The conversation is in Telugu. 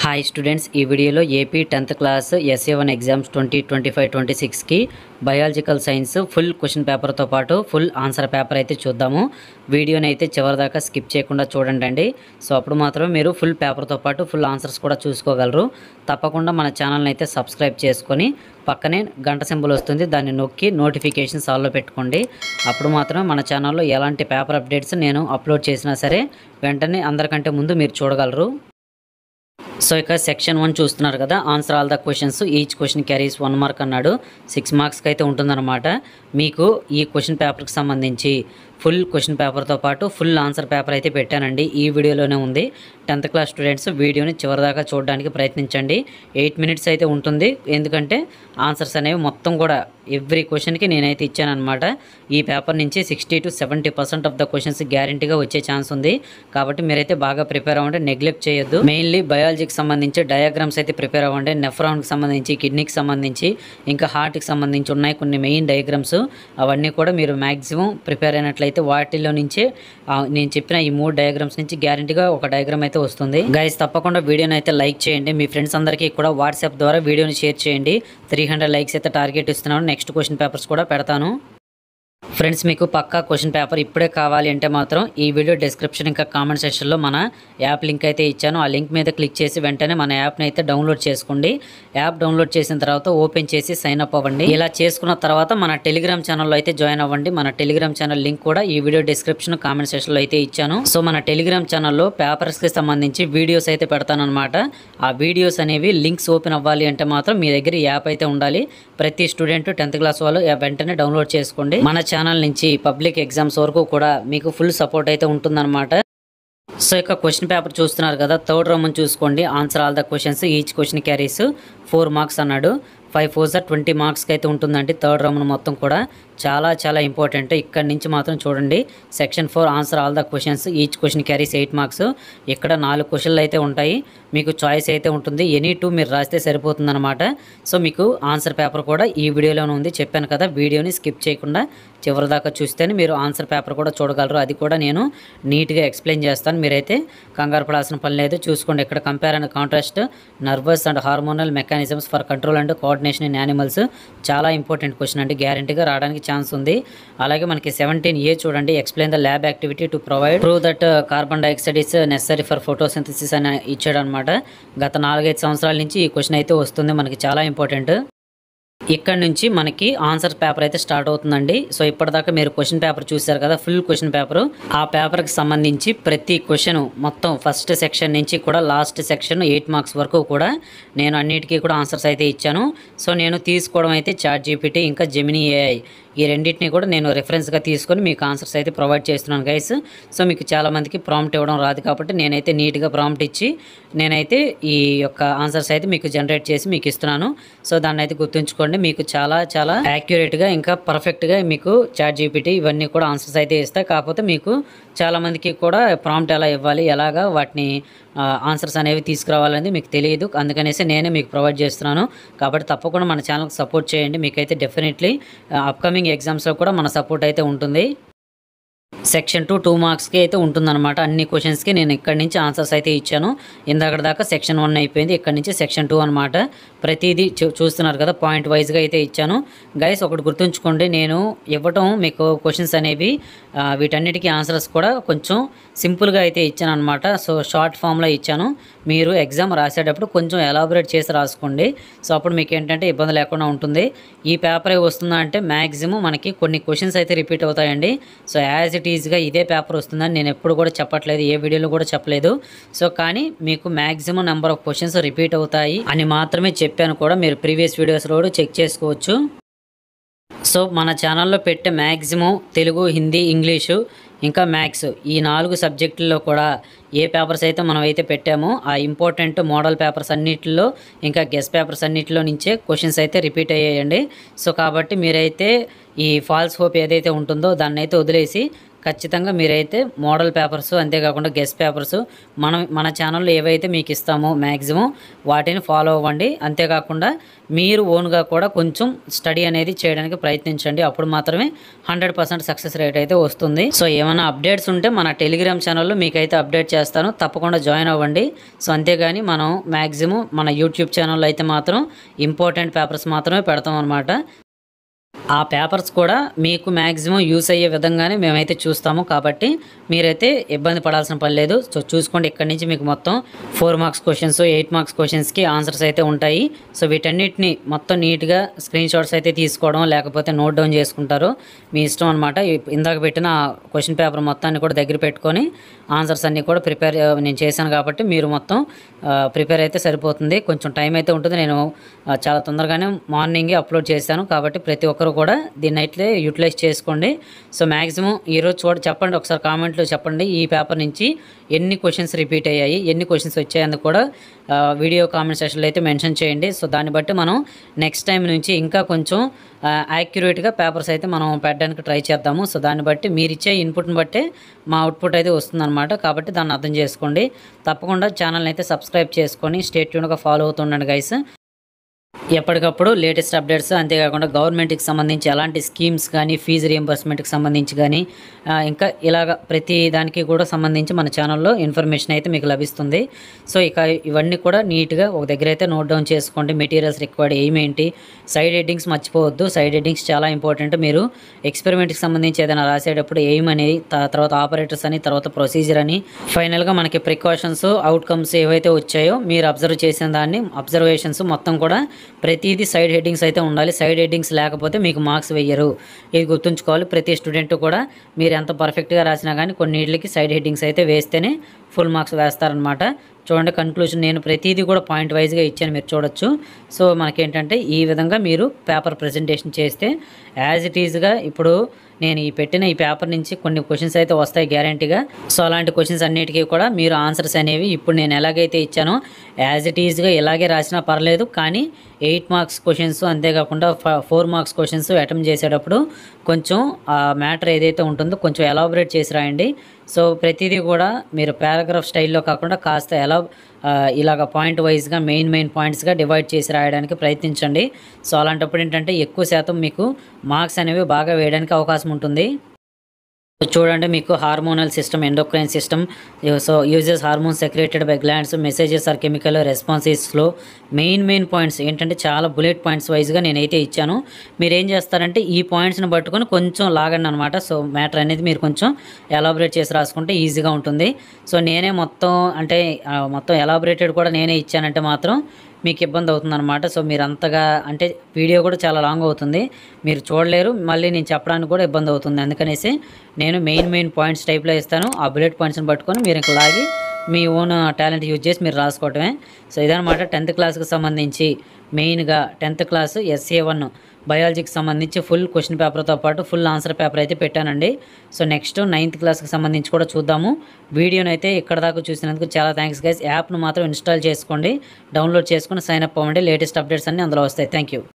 హాయ్ స్టూడెంట్స్, ఈ వీడియోలో AP 10th class SA1 exams 2025-26కి బయాలజికల్ సైన్స్ ఫుల్ క్వశ్చన్ పేపర్తో పాటు ఫుల్ ఆన్సర్ పేపర్ అయితే చూద్దాము. వీడియోని అయితే చివరిదాకా స్కిప్ చేయకుండా చూడండి. సో అప్పుడు మాత్రమే మీరు ఫుల్ పేపర్తో పాటు ఫుల్ ఆన్సర్స్ కూడా చూసుకోగలరు. తప్పకుండా మన ఛానల్ని అయితే సబ్స్క్రైబ్ చేసుకొని పక్కనే గంట సింబల్ వస్తుంది, దాన్ని నొక్కి నోటిఫికేషన్స్ ఆల్లో పెట్టుకోండి. అప్పుడు మాత్రమే మన ఛానల్లో ఎలాంటి పేపర్ అప్డేట్స్ నేను అప్లోడ్ చేసినా సరే వెంటనే అందరికంటే ముందు మీరు చూడగలరు. సో ఇక సెక్షన్ 1 చూస్తున్నారు కదా, answer all the questions, each question carries 1 mark అన్నాడు. 6 మార్క్స్కి అయితే ఉంటుందన్నమాట. మీకు ఈ క్వశ్చన్ పేపర్కి సంబంధించి ఫుల్ క్వశ్చన్ పేపర్తో పాటు ఫుల్ ఆన్సర్ పేపర్ అయితే పెట్టానండి. ఈ వీడియోలోనే ఉంది. 10th క్లాస్ స్టూడెంట్స్ వీడియోని చివరిదాకా చూడడానికి ప్రయత్నించండి. 8 మినిట్స్ అయితే ఉంటుంది, ఎందుకంటే ఆన్సర్స్ అనేవి మొత్తం కూడా ఎవ్రీ క్వశ్చన్కి నేనైతే ఇచ్చానమాట. ఈ పేపర్ నుంచి 60 to 70% ఆఫ్ ద క్వశ్చన్స్ గ్యారంటీగా వచ్చే ఛాన్స్ ఉంది. కాబట్టి మీరైతే బాగా ప్రిపేర్ అవ్వండి, నెగ్లెక్ట్ చేయొద్దు. మెయిన్లీ బయాలజీకి సంబంధించి డయాగ్రామ్స్ అయితే ప్రిపేర్ అవ్వండి. నెఫ్రాన్కి సంబంధించి, కిడ్నీకి సంబంధించి, ఇంకా హార్ట్కి సంబంధించి ఉన్నాయి కొన్ని మెయిన్ డయాగ్రామ్స్. అవన్నీ కూడా మీరు మ్యాక్సిమం ప్రిపేర్ అయినట్లయితే వాటిలో నుంచే నేను చెప్పిన ఈ 3 డయాగ్రామ్స్ నుంచి గ్యారంటీగా ఒక డయాగ్రామ్ అయితే వస్తుంది. గైస్ తప్పకుండా వీడియోని అయితే లైక్ చేయండి. మీ ఫ్రెండ్స్ అందరికీ కూడా వాట్సాప్ ద్వారా వీడియోని షేర్ చేయండి. 300 లైక్స్ అయితే టార్గెట్ ఇస్తున్నాను. నెక్స్ట్ క్వశ్చన్ పేపర్స్ కూడా పెడతాను. ఫ్రెండ్స్, మీకు పక్కా క్వశ్చన్ పేపర్ ఇప్పుడే కావాలి అంటే మాత్రం ఈ వీడియో డిస్క్రిప్షన్ ఇంకా కామెంట్ సెక్షన్లో మన యాప్ లింక్ అయితే ఇచ్చాను. ఆ లింక్ మీద క్లిక్ చేసి వెంటనే మన యాప్ని అయితే డౌన్లోడ్ చేసుకోండి. యాప్ డౌన్లోడ్ చేసిన తర్వాత ఓపెన్ చేసి సైన్ అప్ అవ్వండి. ఇలా చేసుకున్న తర్వాత మన టెలిగ్రామ్ ఛానల్లో అయితే జాయిన్ అవ్వండి. మన టెలిగ్రామ్ ఛానల్ లింక్ కూడా ఈ వీడియో డిస్క్రిప్షన్ కామెంట్ సెక్షన్లో అయితే ఇచ్చాను. సో మన టెలిగ్రామ్ ఛానల్లో పేపర్స్కి సంబంధించి వీడియోస్ అయితే పెడతాను అనమాట. ఆ వీడియోస్ అనేవి లింక్స్ ఓపెన్ అవ్వాలి అంటే మాత్రం మీ దగ్గర యాప్ అయితే ఉండాలి. ప్రతి స్టూడెంట్ 10th క్లాస్ వాళ్ళు వెంటనే డౌన్లోడ్ చేసుకోండి. మన ఛానల్ నుంచి పబ్లిక్ ఎగ్జామ్స్ వరకు కూడా మీకు ఫుల్ సపోర్ట్ అయితే ఉంటుందన్నమాట. సో ఇక క్వశ్చన్ పేపర్ చూస్తున్నారు కదా, థర్డ్ రోమన్ చూసుకోండి. Answer all the questions, each question carries 4 marks అన్నాడు. 5 4s 20 మార్క్స్కి అయితే ఉంటుందండి. థర్డ్ రోమన్ మొత్తం కూడా చాలా ఇంపార్టెంట్. ఇక్కడ నుంచి మాత్రం చూడండి, section 4 answer all the questions, each question carries 8 marks. ఇక్కడ 4 క్వశ్చన్లు అయితే ఉంటాయి. మీకు చాయిస్ అయితే ఉంటుంది. ఎనీ 2 మీరు రాస్తే సరిపోతుందన్నమాట. సో మీకు ఆన్సర్ పేపర్ కూడా ఈ వీడియోలోనే ఉంది. చెప్పాను కదా, వీడియోని స్కిప్ చేయకుండా చివరి దాకా చూస్తేనే మీరు ఆన్సర్ పేపర్ కూడా చూడగలరు. అది కూడా నేను నీట్గా ఎక్స్ప్లెయిన్ చేస్తాను. మీరైతే కంగారు పడాల్సిన పని లేదు. చూసుకోండి, ఇక్కడ compare and contrast nervous and hormonal mechanisms for control and coordination in animals. చాలా ఇంపార్టెంట్ క్వశ్చన్ అండి, గ్యారంటీగా రావడానికి ఛాన్స్ ఉంది. అలాగే మనకి 17A చూడండి, explain the lab activity to prove that carbon dioxide is necessary for photosynthesis అని ఇచ్చాడు అనమాట. గత 4-5 సంవత్సరాల నుంచి ఈ క్వశ్చన్ అయితే వస్తుంది. మనకి చాలా ఇంపార్టెంట్. ఇక్కడ నుంచి మనకి ఆన్సర్ పేపర్ అయితే స్టార్ట్ అవుతుందండి. సో ఇప్పటిదాకా మీరు క్వశ్చన్ పేపర్ చూసారు కదా, ఫుల్ క్వశ్చన్ పేపర్. ఆ పేపర్కి సంబంధించి ప్రతి క్వశ్చన్ మొత్తం ఫస్ట్ సెక్షన్ నుంచి కూడా లాస్ట్ సెక్షన్ 8 మార్క్స్ వరకు కూడా నేను అన్నిటికీ కూడా ఆన్సర్స్ అయితే ఇచ్చాను. సో నేను తీసుకోవడం అయితే ChatGPT ఇంకా జెమినీ AI, ఈ రెండింటిని కూడా నేను రెఫరెన్స్గా తీసుకొని మీకు ఆన్సర్స్ అయితే ప్రొవైడ్ చేస్తున్నాను గైస్. సో మీకు చాలామందికి ప్రాంప్ట్ ఇవ్వడం రాదు కాబట్టి నేనైతే నీట్గా ప్రాంప్ట్ ఇచ్చి నేనైతే ఈ యొక్క ఆన్సర్స్ అయితే మీకు జనరేట్ చేసి మీకు ఇస్తున్నాను. సో దాన్ని అయితే గుర్తుంచుకోండి. మీకు చాలా యాక్యురేట్గా ఇంకా పర్ఫెక్ట్గా మీకు ChatGPT ఇవన్నీ కూడా ఆన్సర్స్ అయితే ఇస్తాయి. కాకపోతే మీకు చాలామందికి కూడా ప్రాంప్ట్ ఎలా ఇవ్వాలి, ఎలాగా వాటిని ఆన్సర్స్ అనేవి తీసుకురావాలనేది మీకు తెలియదు. అందుకనేసి నేనే మీకు ప్రొవైడ్ చేస్తున్నాను. కాబట్టి తప్పకుండా మన ఛానల్కి సపోర్ట్ చేయండి. మీకైతే డెఫినెట్లీ అప్కమింగ్ ఎగ్జామ్స్లో కూడా మన సపోర్ట్ అయితే ఉంటుంది. సెక్షన్ 2 మార్క్స్కి అయితే ఉంటుందన్నమాట. అన్ని క్వశ్చన్స్కి నేను ఇక్కడ నుంచి ఆన్సర్స్ అయితే ఇచ్చాను. ఇందాక దాకా సెక్షన్ 1 అయిపోయింది, ఇక్కడ నుంచి సెక్షన్ 2 అనమాట. ప్రతిదీ చూస్తున్నారు కదా, పాయింట్ వైజ్గా అయితే ఇచ్చాను. గైస్ ఒకటి గుర్తుంచుకోండి, నేను ఇవ్వటం మీకు క్వశ్చన్స్ అనేవి వీటన్నిటికీ ఆన్సర్స్ కూడా కొంచెం సింపుల్గా అయితే ఇచ్చాను అనమాట. సో షార్ట్ ఫామ్లో ఇచ్చాను. మీరు ఎగ్జామ్ రాసేటప్పుడు కొంచెం ఎలాబొరేట్ చేసి రాసుకోండి. సో అప్పుడు మీకు ఏంటంటే ఇబ్బంది లేకుండా ఉంటుంది. ఈ పేపర్ వస్తుందా అంటే మ్యాక్సిమం మనకి కొన్ని క్వశ్చన్స్ అయితే రిపీట్ అవుతాయండి. సో యాజ్ ఇట్ ఈజ్గా ఇదే పేపర్ వస్తుందని నేను ఎప్పుడు కూడా చెప్పట్లేదు, ఏ వీడియోలో కూడా చెప్పలేదు. సో కానీ మీకు maximum number of questions repeat అవుతాయి అని మాత్రమే చెప్పాను కూడా. మీరు ప్రీవియస్ వీడియోస్లో కూడా చెక్ చేసుకోవచ్చు. సో మన ఛానల్లో పెట్టే మ్యాక్సిమం తెలుగు, హిందీ, ఇంగ్లీషు ఇంకా మ్యాథ్స్ ఈ 4 సబ్జెక్టుల్లో కూడా ఏ పేపర్స్ అయితే మనం అయితే పెట్టామో ఆ ఇంపార్టెంట్ మోడల్ పేపర్స్ అన్నిటిలో ఇంకా గెస్ట్ పేపర్స్ అన్నిటిలో నుంచే క్వశ్చన్స్ అయితే రిపీట్ అయ్యాయండి. సో కాబట్టి మీరైతే ఈ ఫాల్స్ హోప్ ఏదైతే ఉంటుందో దాన్ని అయితే వదిలేసి ఖచ్చితంగా మీరైతే మోడల్ పేపర్స్ అంతేకాకుండా గెస్ట్ పేపర్స్ మన ఛానల్లో ఏవైతే మీకు ఇస్తామో మ్యాక్సిమం వాటిని ఫాలో అవ్వండి. అంతేకాకుండా మీరు ఓన్గా కూడా కొంచెం స్టడీ అనేది చేయడానికి ప్రయత్నించండి. అప్పుడు మాత్రమే 100% సక్సెస్ రేట్ అయితే వస్తుంది. సో ఏమైనా అప్డేట్స్ ఉంటే మన టెలిగ్రామ్ ఛానల్లో మీకైతే అప్డేట్ చేస్తాను, తప్పకుండా జాయిన్ అవ్వండి. సో అంతేగాని మనం మ్యాక్సిమం మన యూట్యూబ్ ఛానల్లో అయితే మాత్రం ఇంపార్టెంట్ పేపర్స్ మాత్రమే పెడతాం అన్నమాట. ఆ పేపర్స్ కూడా మీకు మ్యాక్సిమం యూస్ అయ్యే విధంగానే మేమైతే చూస్తాము, కాబట్టి మీరైతే ఇబ్బంది పడాల్సిన పని లేదు. సో చూసుకోండి, ఇక్కడి నుంచి మీకు మొత్తం 4 మార్క్స్ క్వశ్చన్స్ 8 మార్క్స్ క్వశ్చన్స్కి ఆన్సర్స్ అయితే ఉంటాయి. సో వీటన్నిటిని మొత్తం నీట్గా స్క్రీన్ షాట్స్ అయితే తీసుకోవడం లేకపోతే నోట్ డౌన్ చేసుకుంటారు, మీ ఇష్టం అనమాట. ఇందాక పెట్టిన క్వశ్చన్ పేపర్ మొత్తాన్ని కూడా దగ్గర పెట్టుకొని ఆన్సర్స్ అన్నీ కూడా ప్రిపేర్ నేను చేశాను కాబట్టి మీరు మొత్తం ప్రిపేర్ అయితే సరిపోతుంది. కొంచెం టైం అయితే ఉంటుంది. నేను చాలా తొందరగానే మార్నింగే అప్లోడ్ చేశాను కాబట్టి ప్రతి ఒక్కరు కూడా దీన్ని అయితే యూటిలైజ్ చేసుకోండి. సో మ్యాక్సిమం ఈరోజు చెప్పండి, ఒకసారి కామెంట్లో చెప్పండి ఈ పేపర్ నుంచి ఎన్ని క్వశ్చన్స్ రిపీట్ అయ్యాయి, ఎన్ని క్వశ్చన్స్ వచ్చాయని కూడా వీడియో కామెంట్ సెక్షన్లో అయితే మెన్షన్ చేయండి. సో దాన్ని బట్టి మనం నెక్స్ట్ టైం నుంచి ఇంకా కొంచెం యాక్యురేట్గా పేపర్స్ అయితే మనం పెట్టడానికి ట్రై చేద్దాము. సో దాన్ని బట్టి మీరు ఇచ్చే ఇన్పుట్ని బట్టే మా అవుట్పుట్ అయితే వస్తుందన్నమాట, కాబట్టి దాన్ని అర్థం చేసుకోండి. తప్పకుండా ఛానల్ని అయితే సబ్స్క్రైబ్ చేసుకొని స్టే ట్యూన్గా ఫాలో అవుతుండండి గైస్. ఎప్పటికప్పుడు లేటెస్ట్ అప్డేట్స్ అంతేకాకుండా గవర్నమెంట్కి సంబంధించి ఎలాంటి స్కీమ్స్ కానీ ఫీజు రియంబర్స్మెంట్కి సంబంధించి కానీ ఇంకా ఇలాగ ప్రతి దానికి కూడా సంబంధించి మన ఛానల్లో ఇన్ఫర్మేషన్ అయితే మీకు లభిస్తుంది. సో ఇక ఇవన్నీ కూడా నీట్గా ఒక దగ్గర అయితే నోట్ డౌన్ చేసుకోండి. మెటీరియల్స్ రిక్వైర్డ్ ఏమేంటి, సైడ్ హెడ్డింగ్స్ మర్చిపోవద్దు. సైడ్ హెడ్డింగ్స్ చాలా ఇంపార్టెంట్. మీరు ఎక్స్పెరిమెంట్కి సంబంధించి ఏదైనా రాసేటప్పుడు ఎయిమ్ అనేది, తర్వాత ఆపరేటర్స్ అని, తర్వాత ప్రొసీజర్ అని, ఫైనల్గా మనకి ప్రికాషన్స్ అవుట్కమ్స్ ఏవైతే వచ్చాయో మీరు అబ్జర్వ్ చేసిన దాన్ని అబ్జర్వేషన్స్ మొత్తం కూడా ప్రతిదీ సైడ్ హెడ్డింగ్స్ అయితే ఉండాలి. సైడ్ హెడ్డింగ్స్ లేకపోతే మీకు మార్క్స్ వెయ్యరు, ఇది గుర్తుంచుకోవాలి. ప్రతి స్టూడెంట్ కూడా మీరు ఎంత పర్ఫెక్ట్గా రాసినా కానీ కొన్నిటికి సైడ్ హెడ్డింగ్స్ అయితే వేస్తేనే ఫుల్ మార్క్స్ వేస్తారనమాట. చూడండి కన్క్లూజన్ నేను ప్రతిదీ కూడా పాయింట్ వైజ్గా ఇచ్చాను, మీరు చూడొచ్చు. సో మనకేంటంటే ఈ విధంగా మీరు పేపర్ ప్రజెంటేషన్ చేస్తే యాజ్ ఇట్ ఈజ్గా ఇప్పుడు నేను పెట్టిన ఈ పేపర్ నుంచి కొన్ని క్వశ్చన్స్ అయితే వస్తాయి గ్యారంటీగా. సో అలాంటి క్వశ్చన్స్ అన్నిటికీ కూడా మీరు ఆన్సర్స్ అనేవి ఇప్పుడు నేను ఎలాగైతే ఇచ్చానో యాజ్ ఇట్ ఈజ్గా ఇలాగే రాసినా పర్లేదు, కానీ 8 మార్క్స్ క్వశ్చన్స్ అంతేకాకుండా 4 మార్క్స్ క్వశ్చన్స్ అటెంప్ట్ చేసేటప్పుడు కొంచెం ఆ మ్యాటర్ ఏదైతే ఉంటుందో కొంచెం ఎలాబరేట్ చేసి రాయండి. సో ప్రతిదీ కూడా మీరు పారాగ్రాఫ్ స్టైల్లో కాకుండా కాస్త ఇలాగ పాయింట్ వైజ్గా మెయిన్ పాయింట్స్గా డివైడ్ చేసి రాయడానికి ప్రయత్నించండి. సో అలాంటప్పుడు ఏంటంటే ఎక్కువ శాతం మీకు మార్క్స్ అనేవి బాగా వేయడానికి అవకాశం ఉంటుంది. చూడండి మీకు hormonal system, endocrine system, so uses hormones secreted by glands, messages are chemical, response is slow. Main points ఏంటంటే చాలా బుల్లెట్ పాయింట్స్ వైజ్గా నేనైతే ఇచ్చాను. మీరు ఏం చేస్తారంటే ఈ పాయింట్స్ని పట్టుకొని కొంచెం లాగండి అనమాట. సో మ్యాటర్ అనేది మీరు కొంచెం ఎలాబరేట్ చేసి రాసుకుంటే ఈజీగా ఉంటుంది. సో నేనే మొత్తం ఎలాబరేటెడ్ కూడా నేనే ఇచ్చానంటే మాత్రం మీకు ఇబ్బంది అవుతుందన్నమాట. సో మీరు అంతగా అంటే వీడియో కూడా చాలా లాంగ్ అవుతుంది, మీరు చూడలేరు, మళ్ళీ నేను చెప్పడానికి కూడా ఇబ్బంది అవుతుంది. అందుకనేసి నేను మెయిన్ పాయింట్స్ టైప్లో ఇస్తాను. ఆ బుల్లెట్ పాయింట్స్ని పట్టుకొని మీరు ఇంకా లాగి మీ ఓన్ టాలెంట్ యూజ్ చేసి మీరు రాసుకోవటమే. సో ఇదనమాట 10th క్లాస్కి సంబంధించి మెయిన్గా 10th క్లాస్ SA1 బయాలజీకి సంబంధించి ఫుల్ క్వశ్చన్ పేపర్తో పాటు ఫుల్ ఆన్సర్ పేపర్ అయితే పెట్టానండి. సో నెక్స్ట్ 9th క్లాస్కి సంబంధించి కూడా చూద్దాము. వీడియోని అయితే ఇక్కడ దాకా చూసినందుకు చాలా థ్యాంక్స్ గైస్. యాప్ను మాత్రం ఇన్స్టాల్ చేసుకోండి, డౌన్లోడ్ చేసుకొని సైన్ అప్ అవ్వండి. లేటెస్ట్ అప్డేట్స్ అన్నీ అందులో వస్తాయి. Thank you.